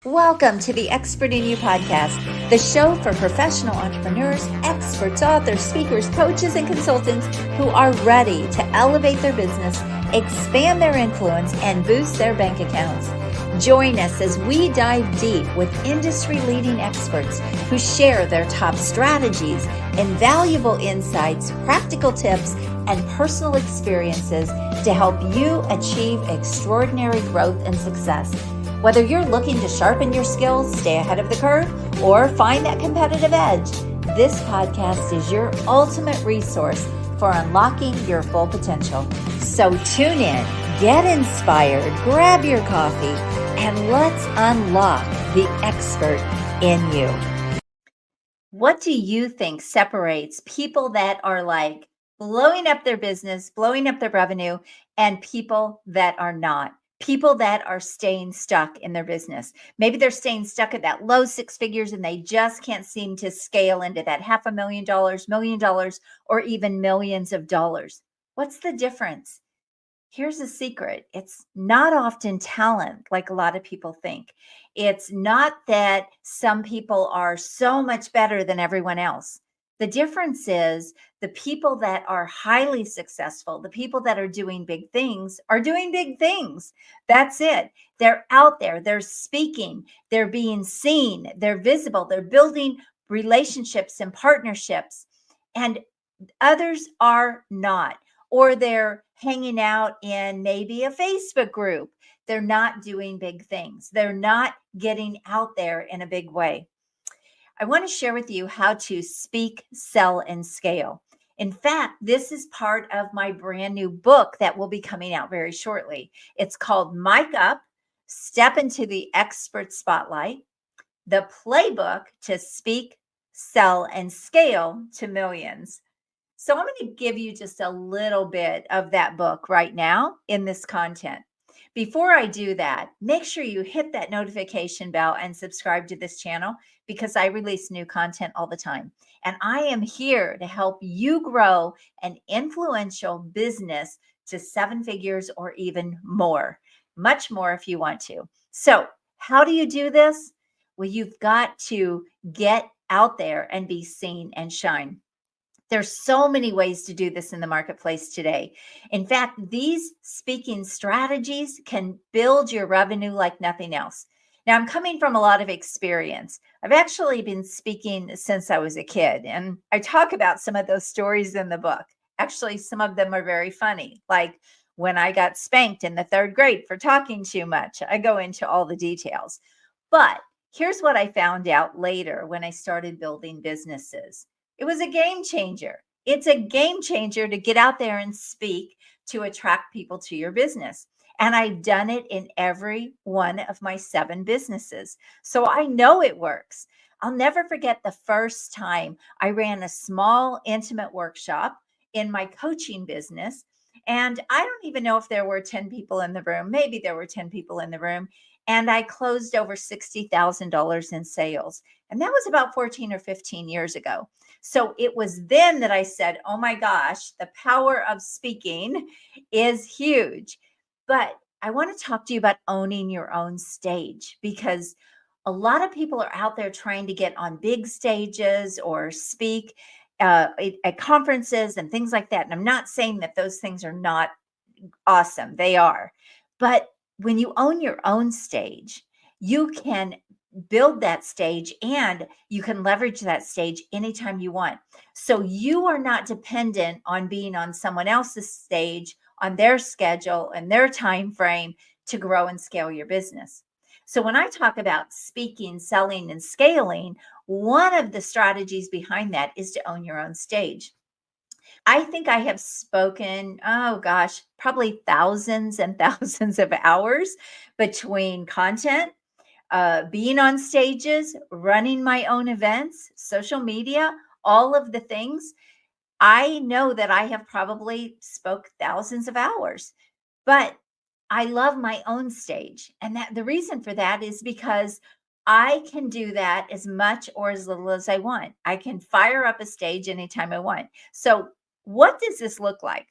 Welcome to the Expert in You podcast, the show for professional entrepreneurs, experts, authors, speakers, coaches, and consultants who are ready to elevate their business, expand their influence, and boost their bank accounts. Join us as we dive deep with industry-leading experts who share their top strategies, invaluable insights, practical tips, and personal experiences to help you achieve extraordinary growth and success. Whether you're looking to sharpen your skills, stay ahead of the curve, or find that competitive edge, this podcast is your ultimate resource for unlocking your full potential. So tune in, get inspired, grab your coffee, and let's unlock the expert in you. What do you think separates people that are like blowing up their business, blowing up their revenue, and people that are not? People that are staying stuck in their business. Maybe they're staying stuck at that low six figures and they just can't seem to scale into that $500,000, $1 million, or even millions of dollars. What's the difference? Here's a secret. It's not often talent like a lot of people think. It's not that some people are so much better than everyone else. The difference is the people that are highly successful, the people that are doing big things are doing big things. That's it. They're out there, they're speaking, they're being seen, they're visible, they're building relationships and partnerships, and others are not. Or they're hanging out in maybe a Facebook group. They're not doing big things. They're not getting out there in a big way. I want to share with you how to speak, sell, and scale. In fact, this is part of my brand new book that will be coming out very shortly. It's called Mic Up, Step into the Expert Spotlight, the playbook to speak, sell, and scale to millions. So I'm going to give you just a little bit of that book right now in this content. Before I do that, make sure you hit that notification bell and subscribe to this channel because I release new content all the time. And I am here to help you grow an influential business to 7 figures or even more, much more if you want to. So how do you do this? Well, you've got to get out there and be seen and shine. There's so many ways to do this in the marketplace today. In fact, these speaking strategies can build your revenue like nothing else. Now, I'm coming from a lot of experience. I've actually been speaking since I was a kid, and I talk about some of those stories in the book. Actually, some of them are very funny, like when I got spanked in the 3rd grade for talking too much. I go into all the details. But here's what I found out later when I started building businesses. It was a game changer. It's a game changer to get out there and speak to attract people to your business. And I've done it in every one of my 7 businesses. So I know it works. I'll never forget the first time I ran a small, intimate workshop in my coaching business. And I don't even know if there were 10 people in the room. Maybe there were 10 people in the room. And I closed over $60,000 in sales. And that was about 14 or 15 years ago. So it was then that I said, oh my gosh, the power of speaking is huge. But I want to talk to you about owning your own stage, because a lot of people are out there trying to get on big stages or speak at conferences and things like that. And I'm not saying that those things are not awesome. They are. But when you own your own stage, you can build that stage and you can leverage that stage anytime you want. So you are not dependent on being on someone else's stage, on their schedule and their time frame to grow and scale your business. So when I talk about speaking, selling, and scaling, one of the strategies behind that is to own your own stage. I think I have spoken, oh gosh, probably thousands and thousands of hours between content, being on stages, running my own events, social media, all of the things. I know that I have probably spoke thousands of hours, but I love my own stage. And that the reason for that is because I can do that as much or as little as I want. I can fire up a stage anytime I want. So what does this look like?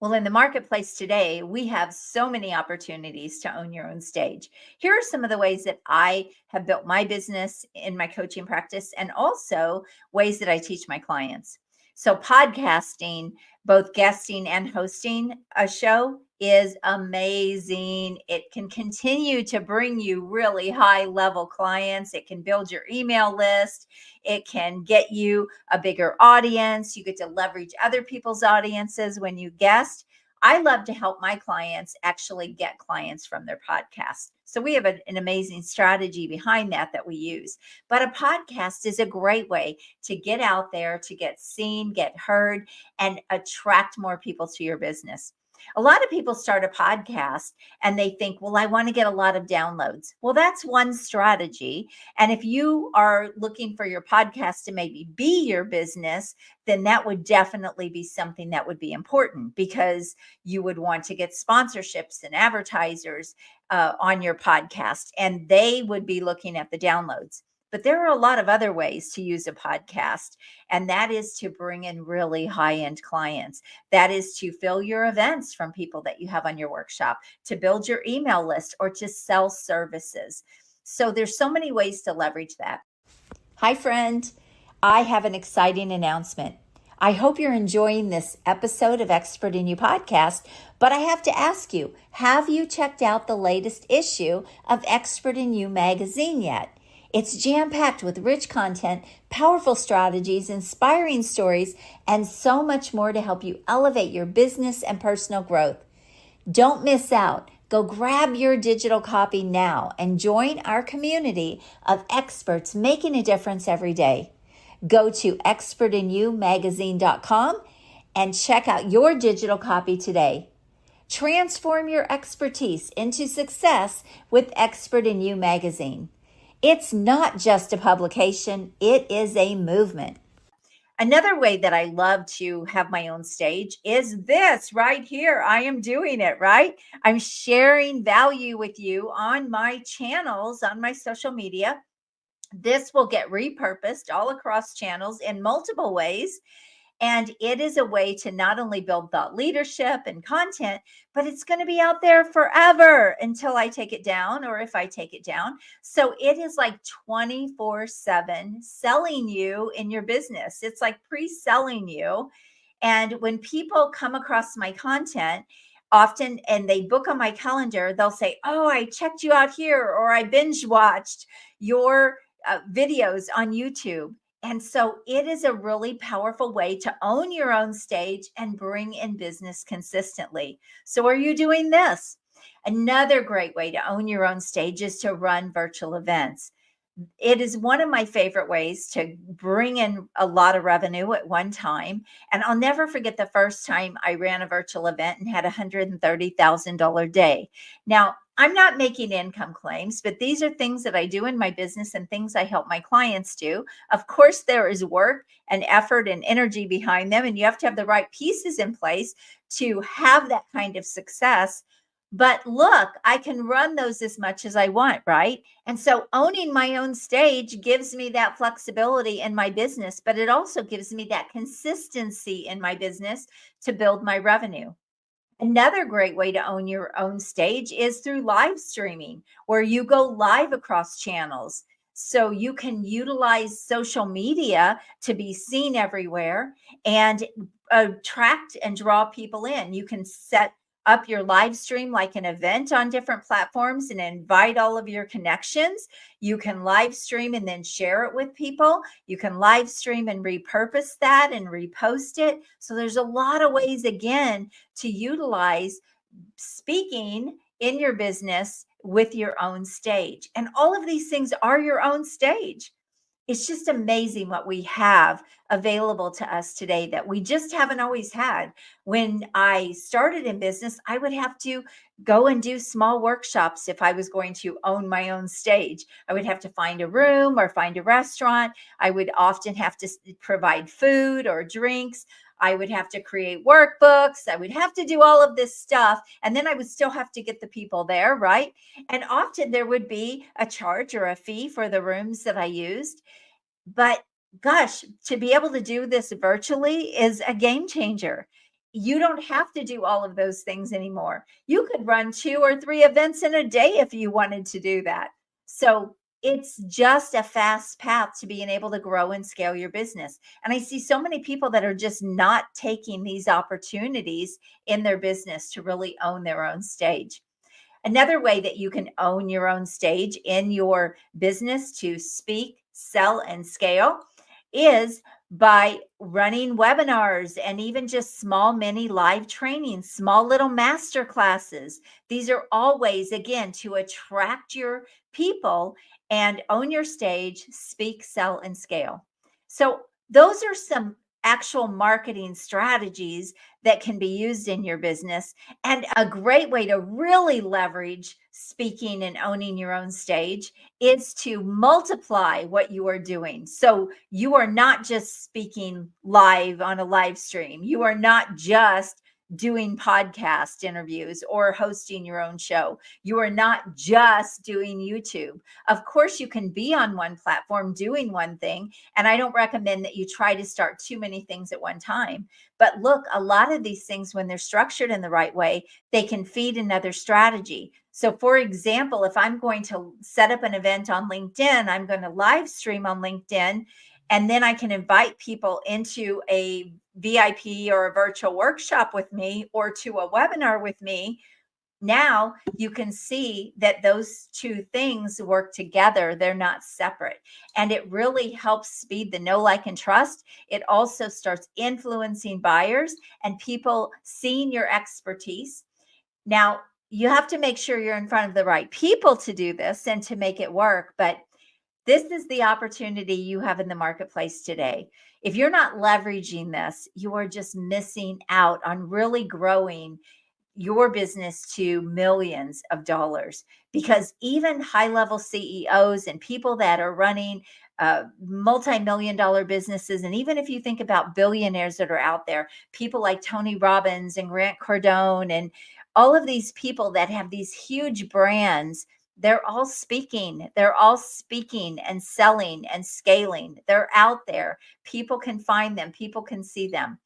Well, in the marketplace today, we have so many opportunities to own your own stage. Here are some of the ways that I have built my business in my coaching practice, and also ways that I teach my clients. So, podcasting, both guesting and hosting a show, is amazing. It can continue to bring you really high level clients. It can build your email list. It can get you a bigger audience. You get to leverage other people's audiences when you guest. I love to help my clients actually get clients from their podcast. So we have an amazing strategy behind that we use. But a podcast is a great way to get out there, to get seen, get heard, and attract more people to your business. A lot of people start a podcast and they think, well, I want to get a lot of downloads. Well, that's one strategy. And if you are looking for your podcast to maybe be your business, then that would definitely be something that would be important, because you would want to get sponsorships and advertisers on your podcast, and they would be looking at the downloads. But there are a lot of other ways to use a podcast, and that is to bring in really high-end clients. That is to fill your events from people that you have on your workshop, to build your email list, or to sell services. So there's so many ways to leverage that. Hi, friend. I have an exciting announcement. I hope you're enjoying this episode of Expert in You podcast, but I have to ask you, have you checked out the latest issue of Expert in You magazine yet? It's jam-packed with rich content, powerful strategies, inspiring stories, and so much more to help you elevate your business and personal growth. Don't miss out. Go grab your digital copy now and join our community of experts making a difference every day. Go to expertinyoumagazine.com and check out your digital copy today. Transform your expertise into success with Expert in You magazine. It's not just a publication, it is a movement. Another way that I love to have my own stage is this right here. I am doing it, right? I'm sharing value with you on my channels, on my social media. This will get repurposed all across channels in multiple ways. And it is a way to not only build thought leadership and content, but it's going to be out there forever until I take it down, or if I take it down. So it is like 24/7 selling you in your business. It's like pre-selling you. And when people come across my content, often, and they book on my calendar, they'll say, oh, I checked you out here, or I binge watched your videos on YouTube. And so it is a really powerful way to own your own stage and bring in business consistently. So are you doing this? Another great way to own your own stage is to run virtual events. It is one of my favorite ways to bring in a lot of revenue at one time. And I'll never forget the first time I ran a virtual event and had a $130,000 day. Now, I'm not making income claims, but these are things that I do in my business and things I help my clients do. Of course, there is work and effort and energy behind them, and you have to have the right pieces in place to have that kind of success. But look, I can run those as much as I want, right? And so owning my own stage gives me that flexibility in my business, but it also gives me that consistency in my business to build my revenue. Another great way to own your own stage is through live streaming, where you go live across channels. So you can utilize social media to be seen everywhere and attract and draw people in. You can set up your live stream like an event on different platforms and invite all of your connections. You can live stream and then share it with people. You can live stream and repurpose that and repost it. So there's a lot of ways, again, to utilize speaking in your business with your own stage. And all of these things are your own stage. It's just amazing what we have available to us today that we just haven't always had. When I started in business, I would have to go and do small workshops if I was going to own my own stage. I would have to find a room or find a restaurant. I would often have to provide food or drinks. I would have to create workbooks. I would have to do all of this stuff. And then I would still have to get the people there, right? And often there would be a charge or a fee for the rooms that I used. But gosh, to be able to do this virtually is a game changer. you don't have to do all of those things anymore. You could run 2 or 3 events in a day if you wanted to do that. So it's just a fast path to being able to grow and scale your business. And I see so many people that are just not taking these opportunities in their business to really own their own stage. Another way that you can own your own stage in your business to speak, sell, and scale is by running webinars and even just small mini live trainings, small little master classes. These are all ways, again, to attract your people and own your stage, speak, sell, and scale. So those are some actual marketing strategies that can be used in your business, and a great way to really leverage speaking and owning your own stage is to multiply what you are doing. So you are not just speaking live on a live stream. You are not just doing podcast interviews or hosting your own show. You are not just doing YouTube. Of course, you can be on one platform doing one thing, and I don't recommend that you try to start too many things at one time. But look, a lot of these things, when they're structured in the right way, they can feed another strategy. So for example, if I'm going to set up an event on LinkedIn, I'm going to live stream on LinkedIn, and then I can invite people into a VIP or a virtual workshop with me or to a webinar with me. Now you can see that those two things work together. They're not separate. And it really helps speed the know, like, and trust. It also starts influencing buyers and people seeing your expertise. Now, you have to make sure you're in front of the right people to do this and to make it work. But this is the opportunity you have in the marketplace today. If you're not leveraging this, you are just missing out on really growing your business to millions of dollars, because even high-level CEOs and people that are running multi-million dollar businesses, and even if you think about billionaires that are out there, people like Tony Robbins and Grant Cardone and all of these people that have these huge brands, they're all speaking and selling and scaling. They're out there. People can find them. People can see them.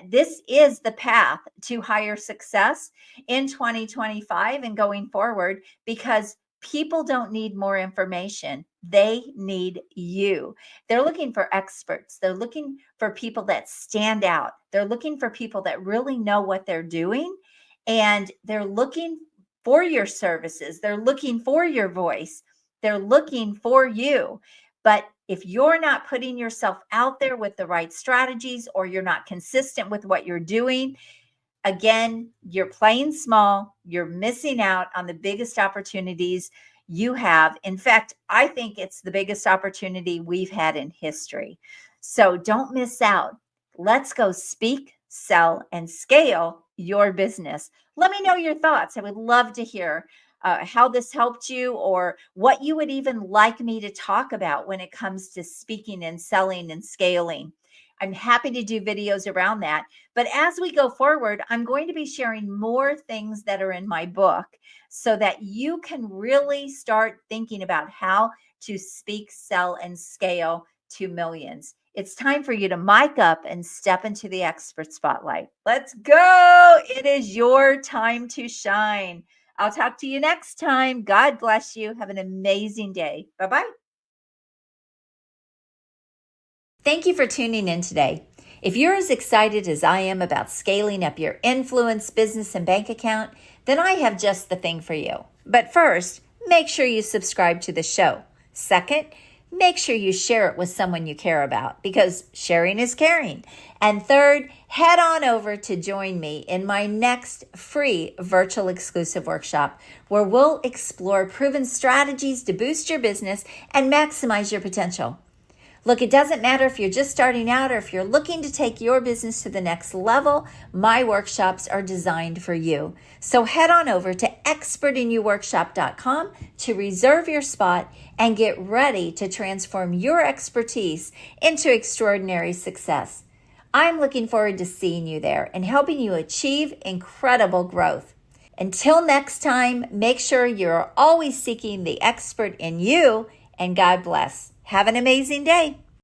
This is the path to higher success in 2025 and going forward, because people don't need more information. They need you. They're looking for experts. They're looking for people that stand out. They're looking for people that really know what they're doing, and they're looking for your services. They're looking for your voice. They're looking for you. But if you're not putting yourself out there with the right strategies, or you're not consistent with what you're doing, again, you're playing small. You're missing out on the biggest opportunities you have. In fact, I think it's the biggest opportunity we've had in history. So don't miss out. Let's go speak, sell, and scale your business. Let me know your thoughts. I would love to hear how this helped you, or what you would even like me to talk about when it comes to speaking and selling and scaling. I'm happy to do videos around that. But as we go forward, I'm going to be sharing more things that are in my book so that you can really start thinking about how to speak, sell, and scale to millions. It's time for you to mic up and step into the expert spotlight. Let's go. It is your time to shine. I'll talk to you next time. God bless you. Have an amazing day. Bye-bye. Thank you for tuning in today. If you're as excited as I am about scaling up your influence, business, and bank account, then I have just the thing for you. But first, make sure you subscribe to the show. Second, make sure you share it with someone you care about, because sharing is caring. And third, head on over to join me in my next free virtual exclusive workshop, where we'll explore proven strategies to boost your business and maximize your potential. Look, it doesn't matter if you're just starting out or if you're looking to take your business to the next level. My workshops are designed for you. So head on over to expertinyouworkshop.com to reserve your spot and get ready to transform your expertise into extraordinary success. I'm looking forward to seeing you there and helping you achieve incredible growth. Until next time, make sure you're always seeking the expert in you, and God bless. Have an amazing day.